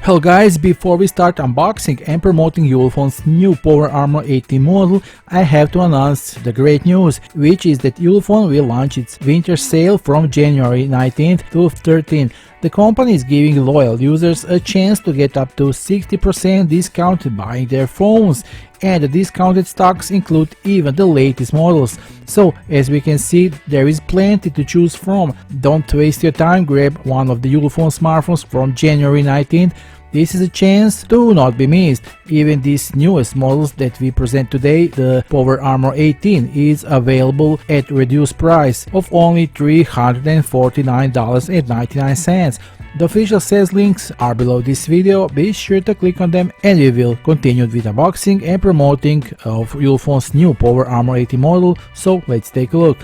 Hello guys, before we start unboxing and promoting Ulefone's new Power Armor 18 model, I have to announce the great news, which is that Ulefone will launch its winter sale from January 19th to 13th. The company is giving loyal users a chance to get up to 60% discount buying their phones, and the discounted stocks include even the latest models. So as we can see, there is plenty to choose from. Don't waste your time, grab one of the Ulefone smartphones from January 19th. This is a chance to not be missed. Even these newest models that we present today, the Power Armor 18, is available at reduced price of only $349.99. The official sales links are below this video. Be sure to click on them, and we will continue with unboxing and promoting of Ulefone's new Power Armor 18 model. So let's take a look.